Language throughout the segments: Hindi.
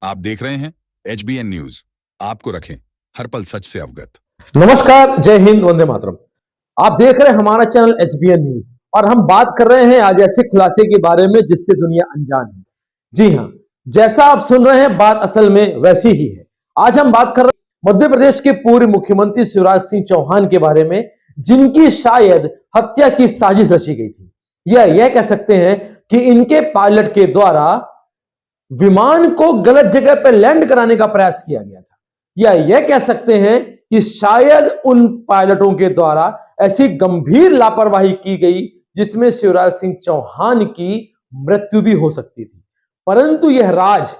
आप देख रहे हैं HBN न्यूज। आपको रखें हर पल सच से अवगत। नमस्कार, जय हिंद, वंदे मातरम। आप देख रहे हैं हमारा चैनल HBN न्यूज और हम बात कर रहे हैं आज ऐसे खुलासे के बारे में जिससे दुनिया अनजान है। जी हां, जैसा आप सुन रहे हैं बात असल में वैसी ही है। आज हम बात कर रहे हैं मध्य प्रदेश के पूर्व मुख्यमंत्री शिवराज सिंह चौहान के बारे में, जिनकी शायद हत्या की साजिश रची गई थी। या यह कह सकते हैं कि इनके पायलट के द्वारा विमान को गलत जगह पर लैंड कराने का प्रयास किया गया था। या यह कह सकते हैं कि शायद उन पायलटों के द्वारा ऐसी गंभीर लापरवाही की गई जिसमें शिवराज सिंह चौहान की मृत्यु भी हो सकती थी, परंतु यह राज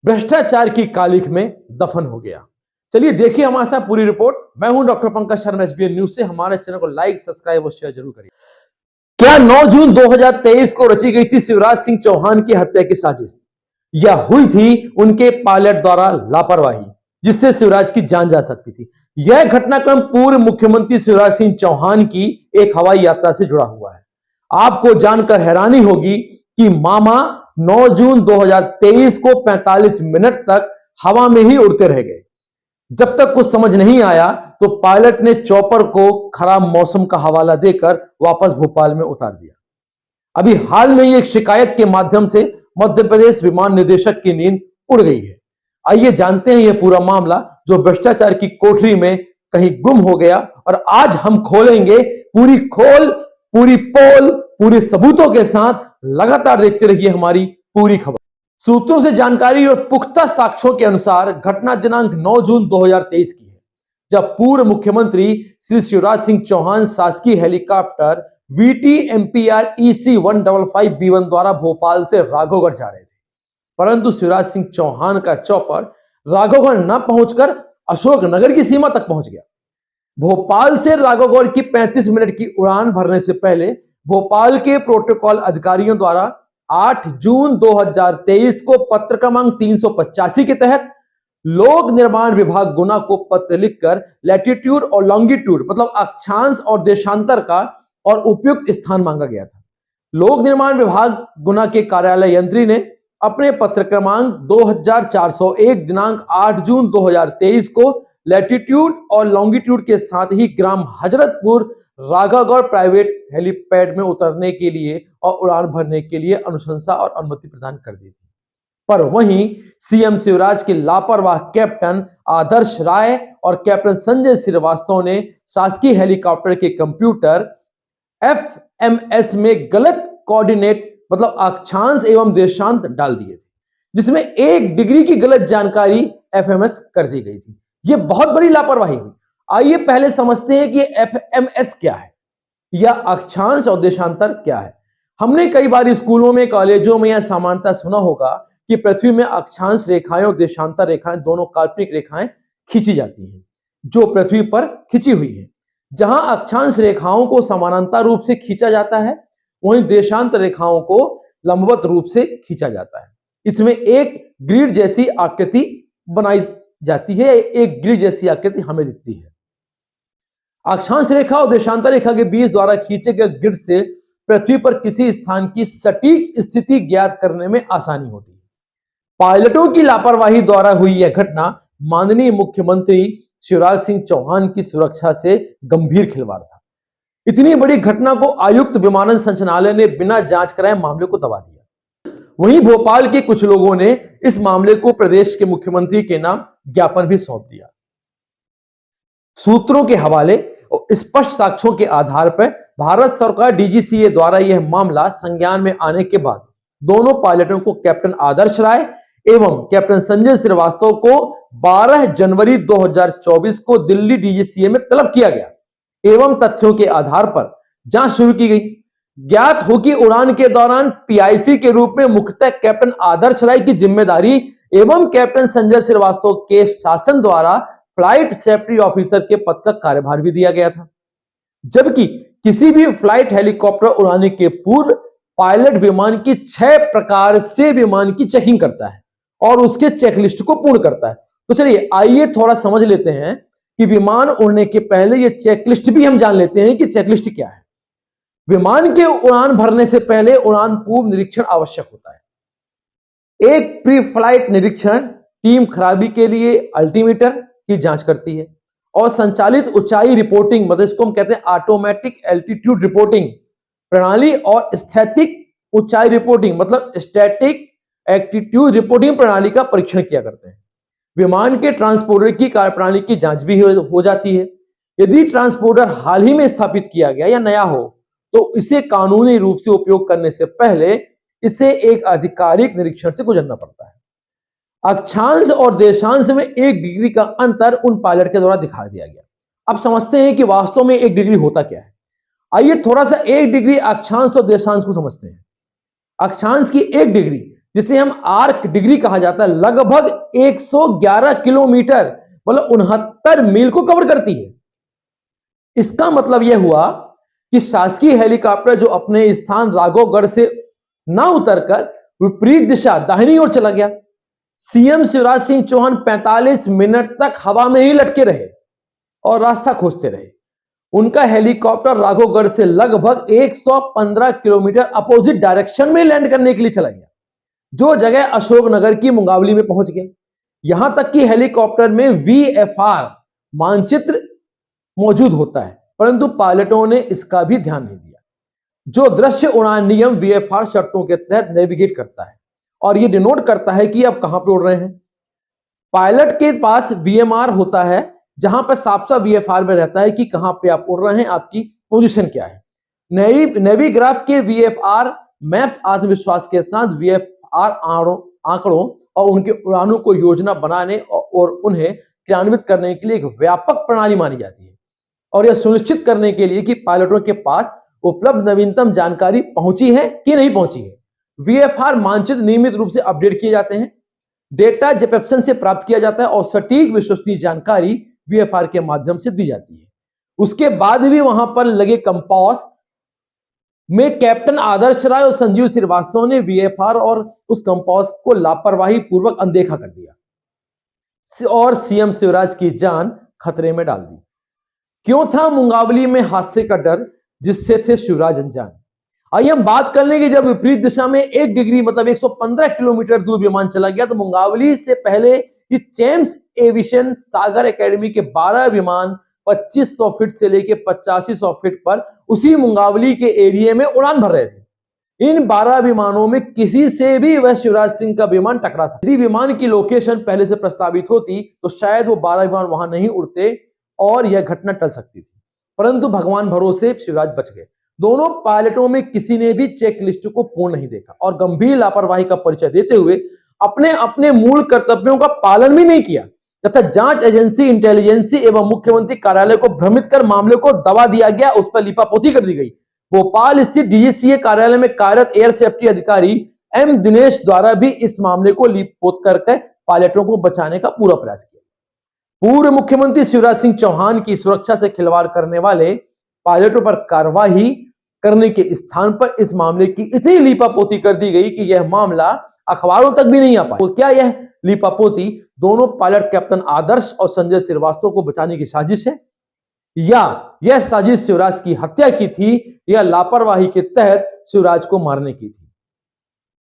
भ्रष्टाचार की कालिख में दफन हो गया। चलिए देखिए हमारे साथ पूरी रिपोर्ट। मैं हूं doctor Pankaj Sharma, HBN news से। हमारे चैनल को लाइक, सब्सक्राइब और शेयर जरूर करिए। क्या 9 जून 2023 को रची गई थी शिवराज सिंह चौहान की हत्या की साजिश, या हुई थी उनके पायलट द्वारा लापरवाही जिससे शिवराज की जान जा सकती थी? यह घटनाक्रम पूर्व मुख्यमंत्री शिवराज सिंह चौहान की एक हवाई यात्रा से जुड़ा हुआ है। आपको जानकर हैरानी होगी कि मामा 9 जून 2023 को 45 मिनट तक हवा में ही उड़ते रह गए। जब तक कुछ समझ नहीं आया तो पायलट ने चॉपर को खराब मौसम का हवाला देकर वापस भोपाल में उतार दिया। अभी हाल में ही एक शिकायत के माध्यम से मध्य प्रदेश विमान निदेशक की नींद उड़ गई है। आइए जानते हैं यह पूरा मामला जो भ्रष्टाचार की कोठरी में कहीं गुम हो गया, और आज हम खोलेंगे पूरी खोल, पूरी पोल, पूरे सबूतों के साथ। लगातार देखते रहिए हमारी पूरी खबर। सूत्रों से जानकारी और पुख्ता साक्ष्यों के अनुसार घटना दिनांक 9 जून 2023 की है, जब पूर्व मुख्यमंत्री श्री शिवराज सिंह चौहान शासकीय helicopter VT MPR EC 155B1 द्वारा भोपाल से राघवगढ़ जा रहे थे, परंतु शिवराज सिंह चौहान का चॉपर राघवगढ़ न पहुंचकर अशोकनगर की सीमा तक पहुंच गया। भोपाल से राघवगढ़ की 35 मिनट की उड़ान भरने से पहले भोपाल के प्रोटोकॉल अधिकारियों द्वारा 8 जून 2023 को पत्र क्रमांक 385 के तहत लोक निर्माण विभाग गुना को पत्र लिखकर लैटिट्यूड और लॉन्गिट्यूड मतलब अक्षांश और देशांतर का और उपयुक्त स्थान मांगा गया था। लोक निर्माण विभाग गुना के कार्यालय यंत्री ने अपने पत्र क्रमांक 2401 दिनांक 8 जून 2023 को लैटिट्यूड और लॉन्गिट्यूड के साथ ही ग्राम हजरतपुर राघवगढ़ प्राइवेट हेलीपैड में उतरने के लिए और उड़ान भरने के लिए अनुशंसा और अनुमति प्रदान कर दी थी। पर वहीं CM शिवराज के लापरवाह कैप्टन आदर्श राय और कैप्टन संजय श्रीवास्तव ने शासकीय हेलीकॉप्टर के कंप्यूटर FMS में गलत कोऑर्डिनेट मतलब अक्षांश एवं देशांत डाल दिए थे, जिसमें 1 डिग्री की गलत जानकारी FMS कर दी गई थी। यह बहुत बड़ी लापरवाही हुई। आइए पहले समझते हैं कि FMS क्या है या अक्षांश और देशांतर क्या है। हमने कई बार स्कूलों में, कॉलेजों में या सामान्यतः सुना होगा कि पृथ्वी में अक्षांश रेखाएं और देशांतर रेखाएं दोनों काल्पनिक रेखाएं खींची जाती हैं जो पृथ्वी पर खींची हुई है। जहां अक्षांश रेखाओं को समानांतर रूप से खींचा जाता है, वहीं देशांतर रेखाओं को लंबवत रूप से खींचा जाता है। इसमें एक ग्रिड जैसी आकृति बनाई जाती है, एक ग्रिड जैसी आकृति हमें दिखती है। अक्षांश रेखा और देशांतर रेखा के बीच द्वारा खींचे गए ग्रिड से पृथ्वी पर किसी स्थान की सटीक स्थिति ज्ञात करने में आसानी होती है। पायलटों की लापरवाही द्वारा हुई यह घटना माननीय मुख्यमंत्री शिवराज सिंह चौहान की सुरक्षा से गंभीर खिलवाड़ था। इतनी बड़ी घटना को आयुक्त विमानन संचालनालय ने बिना जांच कराए मामले को दबा दिया। वहीं भोपाल के कुछ लोगों ने इस मामले को प्रदेश के मुख्यमंत्री के नाम ज्ञापन भी सौंप दिया। सूत्रों के हवाले और स्पष्ट साक्ष्यों के आधार पर भारत सरकार DGCA द्वारा यह मामला संज्ञान में आने के बाद दोनों पायलटों को कैप्टन आदर्श राय एवं कैप्टन संजय श्रीवास्तव को 12 जनवरी 2024 को दिल्ली DGCA में तलब किया गया एवं तथ्यों के आधार पर जांच शुरू की गई। ज्ञात हो कि उड़ान के दौरान PIC के रूप में मुख्यतः कैप्टन आदर्श राय की जिम्मेदारी एवं कैप्टन संजय श्रीवास्तव के शासन द्वारा फ्लाइट सेफ्टी ऑफिसर के पद का कार्यभार भी दिया गया था। जबकि किसी भी फ्लाइट हेलीकॉप्टर उड़ाने के पूर्व पायलट विमान की 6 प्रकार से विमान की चेकिंग करता है और उसके चेकलिस्ट को पूर्ण करता है। तो चलिए आइए थोड़ा समझ लेते हैं कि विमान उड़ने के पहले ये चेकलिस्ट भी हम जान लेते हैं कि चेकलिस्ट क्या है। विमान के उड़ान भरने से पहले उड़ान पूर्व निरीक्षण आवश्यक होता है। एक प्री फ्लाइट निरीक्षण टीम खराबी के लिए अल्टीमीटर की जांच करती है और संचालित ऊंचाई रिपोर्टिंग मतलब इसको हम कहते हैं ऑटोमेटिक एल्टीट्यूड रिपोर्टिंग प्रणाली और स्थैतिक ऊंचाई रिपोर्टिंग मतलब स्टैटिक एल्टीट्यूड रिपोर्टिंग प्रणाली का परीक्षण किया करते हैं। विमान के ट्रांसपोर्टर की कार्यप्रणाली की जांच भी हो जाती है। यदि ट्रांसपोर्टर हाल ही में स्थापित किया गया या नया हो तो इसे कानूनी रूप से उपयोग करने से पहले इसे एक आधिकारिक निरीक्षण से गुजरना पड़ता है। अक्षांश और देशांश में 1 डिग्री का अंतर उन पायलट के द्वारा दिखा दिया गया। अब समझते हैं कि वास्तव में 1 डिग्री होता क्या है। आइए थोड़ा सा 1 डिग्री अक्षांश और देशांश को समझते हैं। अक्षांश की 1 डिग्री जिसे हम आर्क डिग्री कहा जाता है लगभग 111 किलोमीटर मतलब 69 मील को कवर करती है। इसका मतलब यह हुआ कि शासकीय हेलीकॉप्टर जो अपने स्थान राघवगढ़ से ना उतरकर विपरीत दिशा दाहिनी ओर चला गया। सीएम शिवराज सिंह चौहान 45 मिनट तक हवा में ही लटके रहे और रास्ता खोजते रहे। उनका हेलीकॉप्टर राघवगढ़ से लगभग 115 किलोमीटर अपोजिट डायरेक्शन में लैंड करने के लिए चला गया, जो जगह अशोकनगर की मुंगावली में पहुंच गया। यहां तक कि हेलीकॉप्टर में VFR मानचित्र मौजूद होता है, परंतु पायलटों ने इसका भी ध्यान नहीं दिया। जो दृश्य उड़ान नियम VFR शर्तों के तहत नेविगेट करता है और यह डिनोट करता है कि आप कहां पे उड़ रहे हैं। पायलट के पास VMR होता है जहां पर साफ साफ VFR में रहता है कि कहां पे आप उड़ रहे हैं, आपकी पोजीशन क्या है। नेविग्राफ के VFR मैप्स आत्मविश्वास के साथ VFR आंकड़ों और उनके उड़ानों को योजना बनाने और उन्हें क्रियान्वित करने के लिए एक व्यापक प्रणाली मानी जाती है और यह सुनिश्चित करने के लिए कि पायलटों के पास उपलब्ध नवीनतम जानकारी पहुंची है कि नहीं पहुंची है। VFR मानचित्र नियमित रूप से अपडेट किए जाते हैं, डेटा जेपेप्सन से प्राप्त किया जाता है और सटीक विश्वसनीय जानकारी VFR के माध्यम से दी जाती है। उसके बाद भी वहां पर लगे कंपास में कैप्टन आदर्श राय और संजीव श्रीवास्तव ने VFR और उस कंपास को लापरवाही पूर्वक अनदेखा कर दिया और सीएम शिवराज की जान खतरे में डाल दी। क्यों था मुंगावली में हादसे का डर जिससे थे शिवराज अनजान। आइए हम बात कर लेंगे जब विपरीत दिशा में 1 डिग्री मतलब 115 किलोमीटर दूर विमान चला गया तो मुंगावली से पहले ये चेम्स एविएशन सागर एकेडमी के 12 विमान 2500 फीट से लेकर 8500 फीट पर उसी मुंगावली के एरिया में उड़ान भर रहे थे। इन 12 विमानों में किसी से भी वह शिवराज सिंह का विमान टकरा सकता। यदि विमान की लोकेशन पहले से प्रस्तावित होती तो शायद वो 12 विमान वहां नहीं उड़ते और यह घटना टल सकती थी, परंतु भगवान भरोसे शिवराज बच गए। दोनों पायलटों में किसी ने भी चेकलिस्ट को पूर्ण नहीं देखा और गंभीर लापरवाही का परिचय देते हुए अपने अपने मूल कर्तव्यों का पालन भी नहीं किया तथा जांच एजेंसी इंटेलिजेंसी एवं मुख्यमंत्री कार्यालय को भ्रमित कर मामले को दबा दिया गया, उस पर लिपापोती कर दी गई। भोपाल स्थित DGCA कार्यालय में कार्यरत एयर सेफ्टी अधिकारी M दिनेश द्वारा भी इस मामले को लिपपोत करके पायलटों को बचाने का पूरा प्रयास किया। पूर्व मुख्यमंत्री शिवराज सिंह चौहान की सुरक्षा से खिलवाड़ करने वाले पायलटों पर कार्रवाई करने के स्थान पर इस मामले की इतनी लीपापोती कर दी गई कि यह मामला अखबारों तक भी नहीं आ पाया। तो क्या यह लीपापोती दोनों पायलट कैप्टन आदर्श और संजय श्रीवास्तव को बचाने की साजिश है या यह साजिश शिवराज की हत्या की थी या लापरवाही के तहत शिवराज को मारने की थी?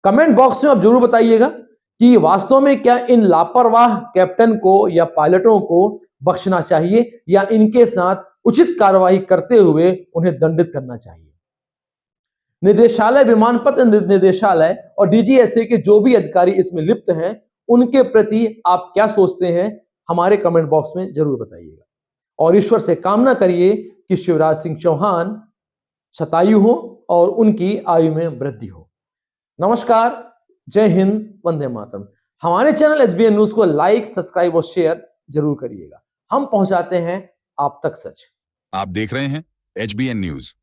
कमेंट बॉक्स में आप जरूर बताइएगा कि वास्तव में क्या इन लापरवाह कैप्टन को या पायलटों को बख्शना चाहिए या इनके साथ उचित कार्रवाई करते हुए उन्हें दंडित करना चाहिए। निदेशालय, विमानपथ निदेशालय और DGSA के जो भी अधिकारी इसमें लिप्त हैं उनके प्रति आप क्या सोचते हैं हमारे कमेंट बॉक्स में जरूर बताइएगा और ईश्वर से कामना करिए कि शिवराज सिंह चौहान शतायु हो और उनकी आयु में वृद्धि हो। नमस्कार, जय हिंद, वंदे मातरम। हमारे चैनल HBN न्यूज को लाइक, सब्सक्राइब और शेयर जरूर करिएगा। हम पहुंचाते हैं आप तक सच। आप देख रहे हैं HBN न्यूज।